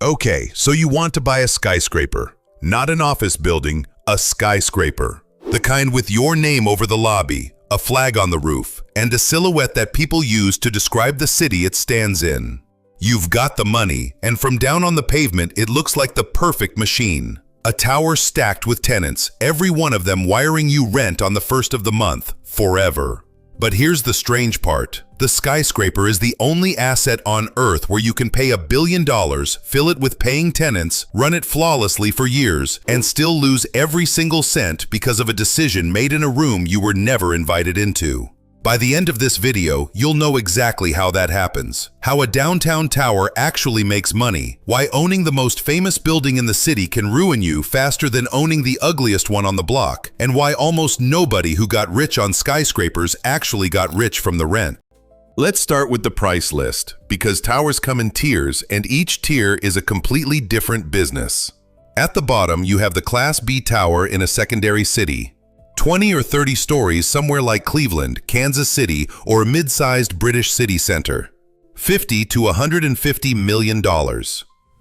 Okay, so you want to buy a skyscraper. Not an office building, a skyscraper. The kind with your name over the lobby, a flag on the roof, and a silhouette that people use to describe the city it stands in. You've got the money, and from down on the pavement it looks like the perfect machine. A tower stacked with tenants, every one of them wiring you rent on the first of the month, forever. But here's the strange part. The skyscraper is the only asset on Earth where you can pay $1 billion, fill it with paying tenants, run it flawlessly for years, and still lose every single cent because of a decision made in a room you were never invited into. By the end of this video, you'll know exactly how that happens, how a downtown tower actually makes money, why owning the most famous building in the city can ruin you faster than owning the ugliest one on the block, and why almost nobody who got rich on skyscrapers actually got rich from the rent. Let's start with the price list, because towers come in tiers and each tier is a completely different business. At the bottom, you have the Class B tower in a secondary city. 20 or 30 stories somewhere like Cleveland, Kansas City, or a mid-sized British city center. $50 to $150 million.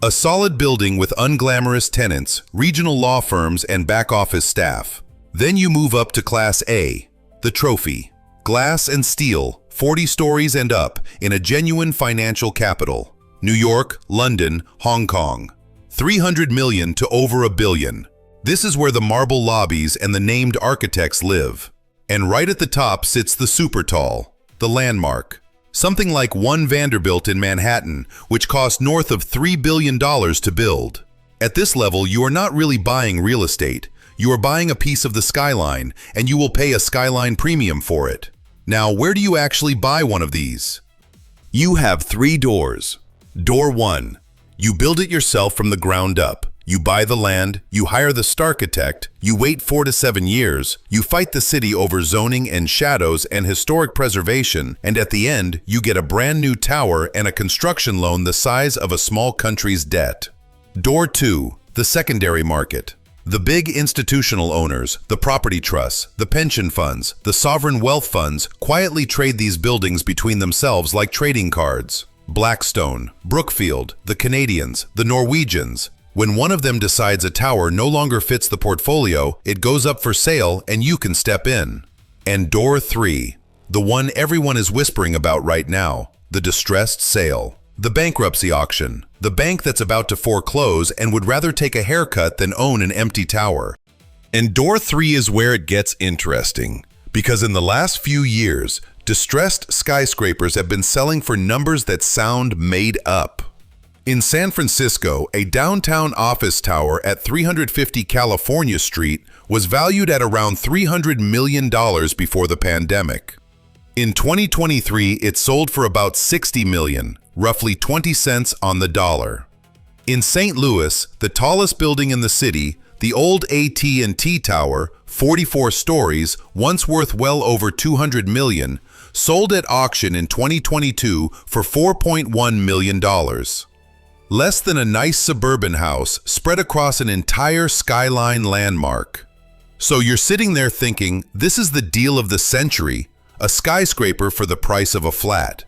A solid building with unglamorous tenants, regional law firms, and back-office staff. Then you move up to Class A, the trophy. Glass and steel, 40 stories and up, in a genuine financial capital. New York, London, Hong Kong. 300 million to over $1 billion. This is where the marble lobbies and the named architects live. And right at the top sits the supertall, the landmark. Something like One Vanderbilt in Manhattan, which cost north of $3 billion to build. At this level, you are not really buying real estate. You are buying a piece of the skyline, and you will pay a skyline premium for it. Now, where do you actually buy one of these? You have 3 doors. Door 1. You build it yourself from the ground up. You buy the land, you hire the starchitect, you wait 4 to 7 years, you fight the city over zoning and shadows and historic preservation, and at the end, you get a brand new tower and a construction loan the size of a small country's debt. Door 2. The secondary market. The big institutional owners, the property trusts, the pension funds, the sovereign wealth funds quietly trade these buildings between themselves like trading cards. Blackstone, Brookfield, the Canadians, the Norwegians. When one of them decides a tower no longer fits the portfolio, it goes up for sale and you can step in. And door 3, the one everyone is whispering about right now, the distressed sale. The bankruptcy auction, the bank that's about to foreclose and would rather take a haircut than own an empty tower. And door 3 is where it gets interesting, because in the last few years, distressed skyscrapers have been selling for numbers that sound made up. In San Francisco, a downtown office tower at 350 California Street was valued at around $300 million before the pandemic. In 2023, it sold for about $60 million, roughly 20 cents on the dollar. In St. Louis, the tallest building in the city, the old AT&T Tower, 44 stories, once worth well over $200 million, sold at auction in 2022 for $4.1 million. Less than a nice suburban house spread across an entire skyline landmark. So you're sitting there thinking, this is the deal of the century, a skyscraper for the price of a flat.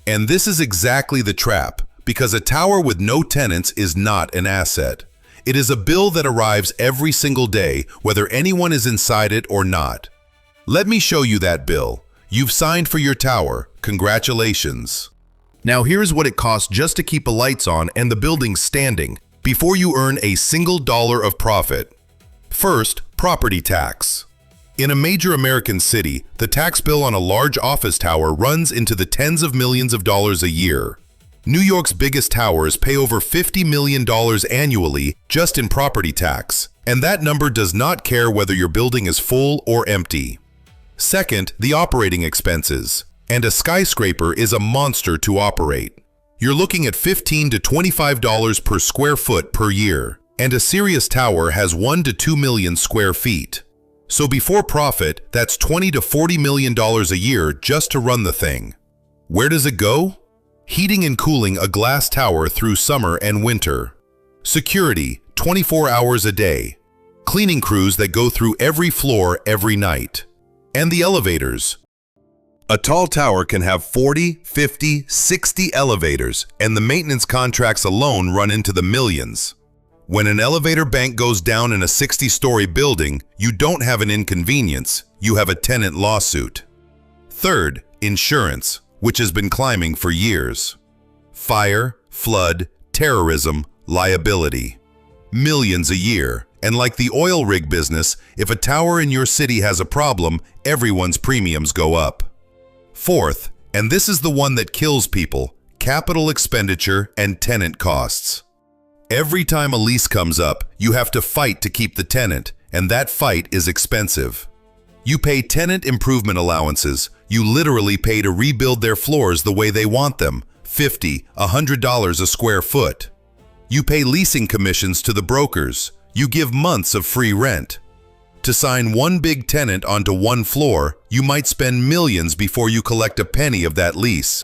And this is exactly the trap, because a tower with no tenants is not an asset. It is a bill that arrives every single day, whether anyone is inside it or not. Let me show you that bill. You've signed for your tower. Congratulations. Now here's what it costs just to keep the lights on and the building standing before you earn a single dollar of profit. First, property tax. In a major American city, the tax bill on a large office tower runs into the tens of millions of dollars a year. New York's biggest towers pay over $50 million annually just in property tax, and that number does not care whether your building is full or empty. Second, the operating expenses. And a skyscraper is a monster to operate. You're looking at $15 to $25 per square foot per year, and a serious tower has 1 to 2 million square feet. So before profit, that's $20 to $40 million a year just to run the thing. Where does it go? Heating and cooling a glass tower through summer and winter. Security, 24 hours a day. Cleaning crews that go through every floor every night. And the elevators. A tall tower can have 40, 50, 60 elevators, and the maintenance contracts alone run into the millions. When an elevator bank goes down in a 60-story building, you don't have an inconvenience, you have a tenant lawsuit. Third, insurance, which has been climbing for years. Fire, flood, terrorism, liability. Millions a year. And like the oil rig business, if a tower in your city has a problem, everyone's premiums go up. Fourth, and this is the one that kills people, capital expenditure and tenant costs. Every time a lease comes up, you have to fight to keep the tenant, and that fight is expensive. You pay tenant improvement allowances. You literally pay to rebuild their floors the way they want them, $50, $100 a square foot. You pay leasing commissions to the brokers. You give months of free rent. To sign one big tenant onto one floor, you might spend millions before you collect a penny of that lease.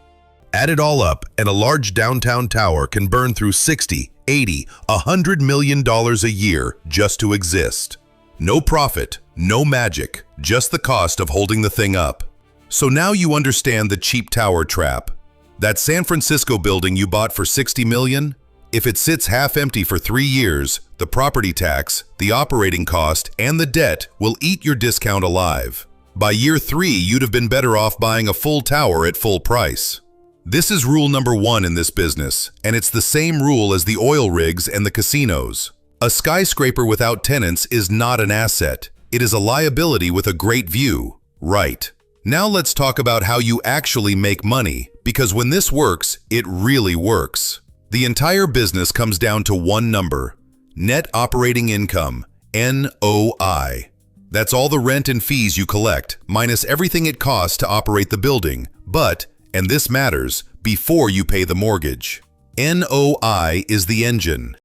Add it all up, and a large downtown tower can burn through $60, $80, $100 million a year just to exist. No profit, no magic, just the cost of holding the thing up. So now you understand the cheap tower trap. That San Francisco building you bought for $60 million? If it sits half empty for 3 years, the property tax, the operating cost, and the debt will eat your discount alive. By year 3, you'd have been better off buying a full tower at full price. This is rule number 1 in this business, and it's the same rule as the oil rigs and the casinos. A skyscraper without tenants is not an asset. It is a liability with a great view. Right. Now let's talk about how you actually make money, because when this works, it really works. The entire business comes down to one number: net operating income, NOI. That's all the rent and fees you collect, minus everything it costs to operate the building, but, and this matters, before you pay the mortgage. NOI is the engine.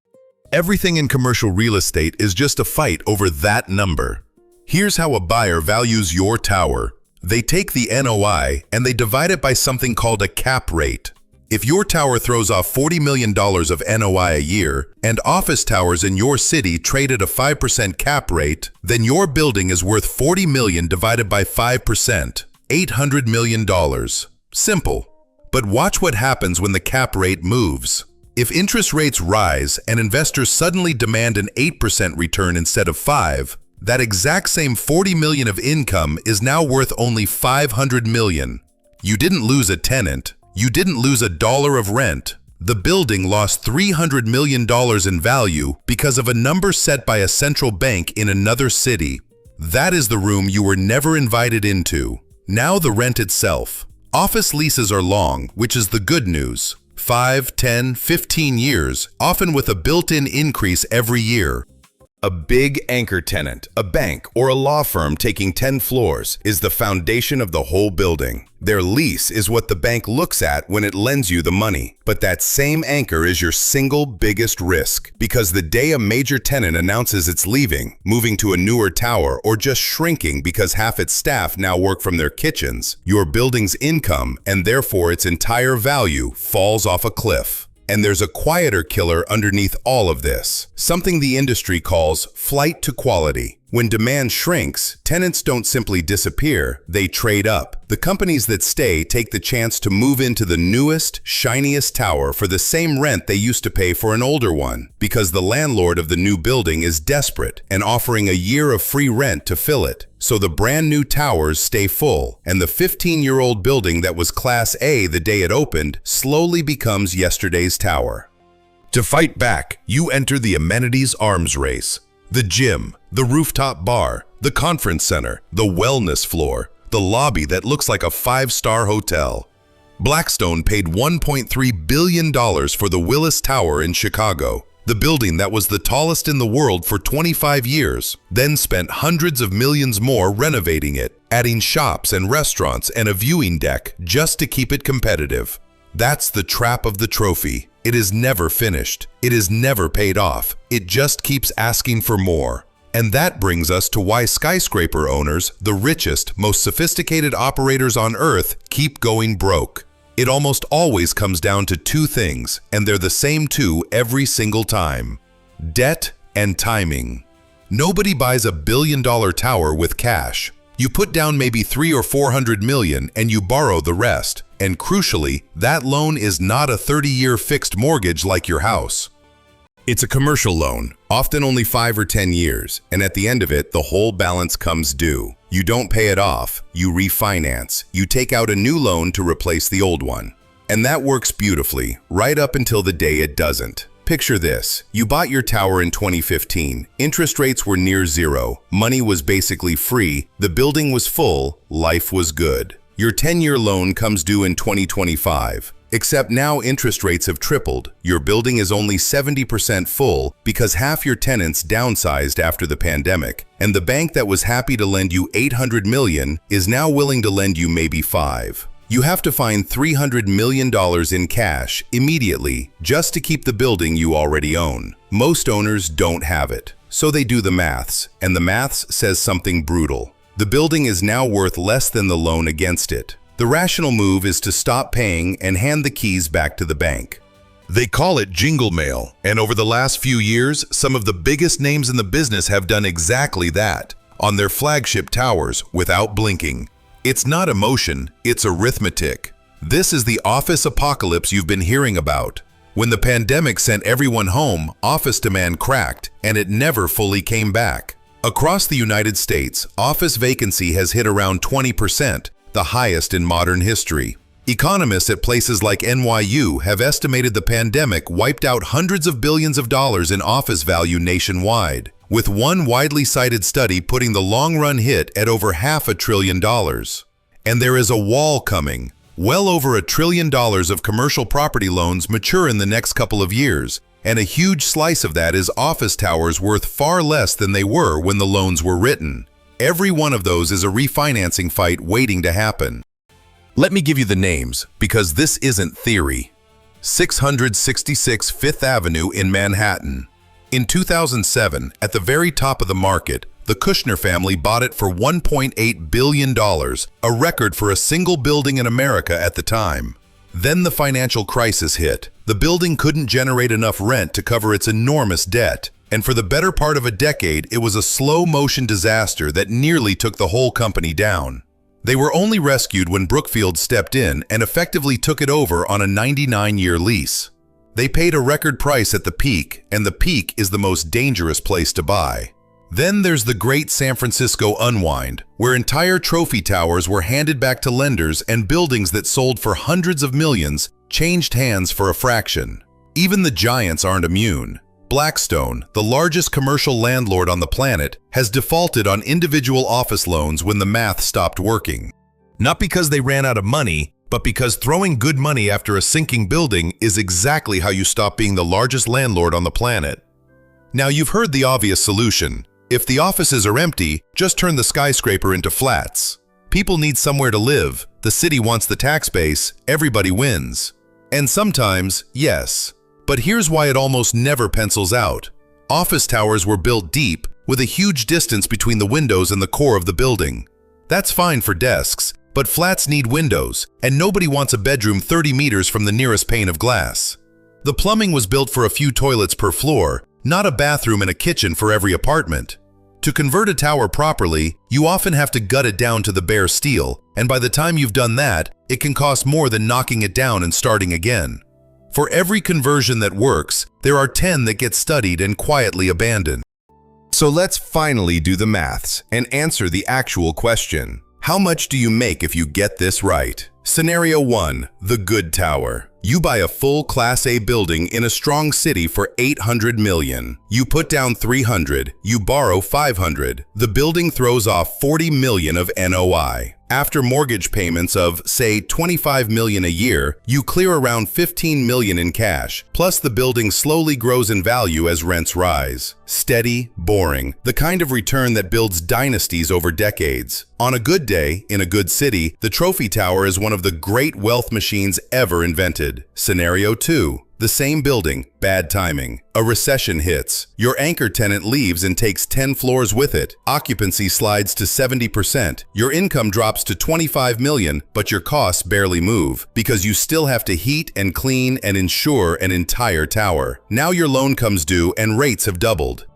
Everything in commercial real estate is just a fight over that number. Here's how a buyer values your tower. They take the NOI and they divide it by something called a cap rate. If your tower throws off $40 million of NOI a year, and office towers in your city trade at a 5% cap rate, then your building is worth $40 million divided by 5%, $800 million. Simple. But watch what happens when the cap rate moves. If interest rates rise and investors suddenly demand an 8% return instead of 5%, that exact same $40 million of income is now worth only $500 million. You didn't lose a tenant. You didn't lose $1 of rent. The building lost $300 million in value because of a number set by a central bank in another city. That is the room you were never invited into. Now the rent itself. Office leases are long, which is the good news. 5, 10, 15 years, often with a built-in increase every year. A big anchor tenant, a bank, or a law firm taking 10 floors is the foundation of the whole building. Their lease is what the bank looks at when it lends you the money. But that same anchor is your single biggest risk, because the day a major tenant announces it's leaving, moving to a newer tower, or just shrinking because half its staff now work from their kitchens, your building's income, and therefore its entire value, falls off a cliff. And there's a quieter killer underneath all of this, something the industry calls flight to quality. When demand shrinks, tenants don't simply disappear, they trade up. The companies that stay take the chance to move into the newest, shiniest tower for the same rent they used to pay for an older one, because the landlord of the new building is desperate and offering a year of free rent to fill it. So the brand new towers stay full, and the 15-year-old building that was Class A the day it opened slowly becomes yesterday's tower. To fight back, you enter the amenities arms race. The gym, the rooftop bar, the conference center, the wellness floor, the lobby that looks like a 5-star hotel. Blackstone paid $1.3 billion for the Willis Tower in Chicago, the building that was the tallest in the world for 25 years, then spent hundreds of millions more renovating it, adding shops and restaurants and a viewing deck just to keep it competitive. That's the trap of the trophy. It is never finished. It is never paid off. It just keeps asking for more. And that brings us to why skyscraper owners, the richest, most sophisticated operators on Earth, keep going broke. It almost always comes down to 2 things, and they're the same 2 every single time: debt and timing. Nobody buys a $1 billion tower with cash. You put down maybe 300 or 400 million and you borrow the rest. And crucially, that loan is not a 30-year fixed mortgage like your house. It's a commercial loan, often only 5 or 10 years, and at the end of it, the whole balance comes due. You don't pay it off, you refinance. You take out a new loan to replace the old one. And that works beautifully, right up until the day it doesn't. Picture this. You bought your tower in 2015. Interest rates were near zero. Money was basically free. The building was full. Life was good. Your 10-year loan comes due in 2025. Except now interest rates have tripled. Your building is only 70% full because half your tenants downsized after the pandemic. And the bank that was happy to lend you $800 million is now willing to lend you maybe $5. You have to find $300 million in cash immediately just to keep the building you already own. Most owners don't have it. So they do the maths, and the maths says something brutal. The building is now worth less than the loan against it. The rational move is to stop paying and hand the keys back to the bank. They call it jingle mail, and over the last few years, some of the biggest names in the business have done exactly that on their flagship towers without blinking. It's not emotion, it's arithmetic. This is the office apocalypse you've been hearing about. When the pandemic sent everyone home, office demand cracked, and it never fully came back. Across the United States, office vacancy has hit around 20%, the highest in modern history. Economists at places like NYU have estimated the pandemic wiped out hundreds of billions of dollars in office value nationwide, with one widely cited study putting the long-run hit at over $500 billion. And there is a wall coming. Well over $1 trillion of commercial property loans mature in the next couple of years, and a huge slice of that is office towers worth far less than they were when the loans were written. Every one of those is a refinancing fight waiting to happen. Let me give you the names, because this isn't theory. 666 Fifth Avenue in Manhattan. In 2007, at the very top of the market, the Kushner family bought it for $1.8 billion, a record for a single building in America at the time. Then the financial crisis hit. The building couldn't generate enough rent to cover its enormous debt. And for the better part of a decade, it was a slow-motion disaster that nearly took the whole company down. They were only rescued when Brookfield stepped in and effectively took it over on a 99-year lease. They paid a record price at the peak, and the peak is the most dangerous place to buy. Then there's the great San Francisco unwind, where entire trophy towers were handed back to lenders and buildings that sold for hundreds of millions changed hands for a fraction. Even the giants aren't immune. Blackstone, the largest commercial landlord on the planet, has defaulted on individual office loans when the math stopped working. Not because they ran out of money, but because throwing good money after a sinking building is exactly how you stop being the largest landlord on the planet. Now you've heard the obvious solution. If the offices are empty, just turn the skyscraper into flats. People need somewhere to live, the city wants the tax base, everybody wins. And sometimes, yes. But here's why it almost never pencils out. Office towers were built deep, with a huge distance between the windows and the core of the building. That's fine for desks, but flats need windows, and nobody wants a bedroom 30 meters from the nearest pane of glass. The plumbing was built for a few toilets per floor, not a bathroom and a kitchen for every apartment. To convert a tower properly, you often have to gut it down to the bare steel, and by the time you've done that, it can cost more than knocking it down and starting again. For every conversion that works, there are 10 that get studied and quietly abandoned. So let's finally do the maths and answer the actual question. How much do you make if you get this right? Scenario 1, the good tower. You buy a full Class A building in a strong city for $800 million. You put down $300, you borrow $500. The building throws off $40 million of NOI. After mortgage payments of, say, $25 million a year, you clear around $15 million in cash, plus the building slowly grows in value as rents rise. Steady, boring, the kind of return that builds dynasties over decades. On a good day, in a good city, the trophy tower is one of the great wealth machines ever invented. Scenario 2. The same building, bad timing. A recession hits. Your anchor tenant leaves and takes 10 floors with it. Occupancy slides to 70%. Your income drops to $25 million, but your costs barely move because you still have to heat and clean and insure an entire tower. Now your loan comes due and rates have doubled.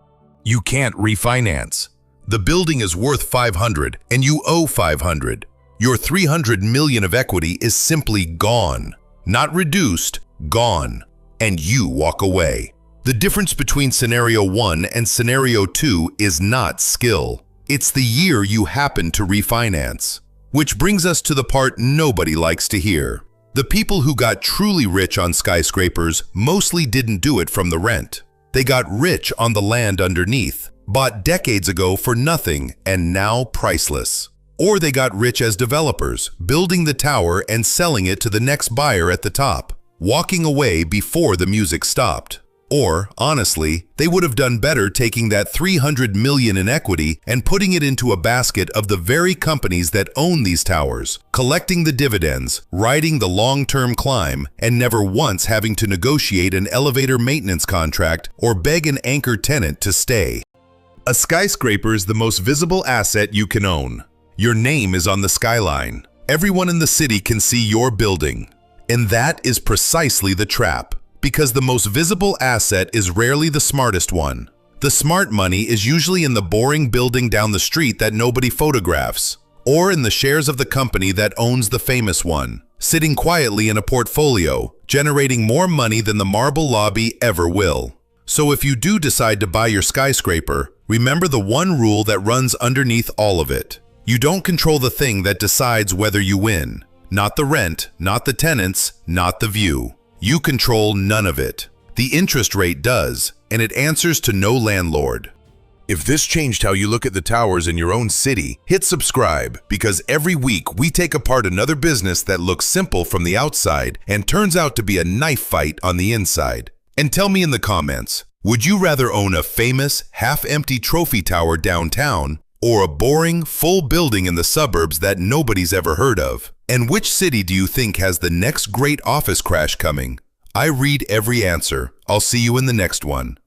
You can't refinance. The building is worth 500 and you owe 500. Your 300 million of equity is simply gone. Not reduced, gone. And you walk away. The difference between scenario 1 and scenario 2 is not skill. It's the year you happen to refinance. Which brings us to the part nobody likes to hear. The people who got truly rich on skyscrapers mostly didn't do it from the rent. They got rich on the land underneath, bought decades ago for nothing and now priceless. Or they got rich as developers, building the tower and selling it to the next buyer at the top, walking away before the music stopped. Or, honestly, they would have done better taking that 300 million in equity and putting it into a basket of the very companies that own these towers, collecting the dividends, riding the long-term climb, and never once having to negotiate an elevator maintenance contract or beg an anchor tenant to stay. A skyscraper is the most visible asset you can own. Your name is on the skyline. Everyone in the city can see your building. And that is precisely the trap. Because the most visible asset is rarely the smartest one. The smart money is usually in the boring building down the street that nobody photographs, or in the shares of the company that owns the famous one, sitting quietly in a portfolio, generating more money than the marble lobby ever will. So if you do decide to buy your skyscraper, remember the one rule that runs underneath all of it. You don't control the thing that decides whether you win. Not the rent, not the tenants, not the view. You control none of it. The interest rate does, and it answers to no landlord. If this changed how you look at the towers in your own city, hit subscribe, because every week we take apart another business that looks simple from the outside and turns out to be a knife fight on the inside. And tell me in the comments, would you rather own a famous, half-empty trophy tower downtown or a boring, full building in the suburbs that nobody's ever heard of? And which city do you think has the next great office crash coming? I read every answer. I'll see you in the next one.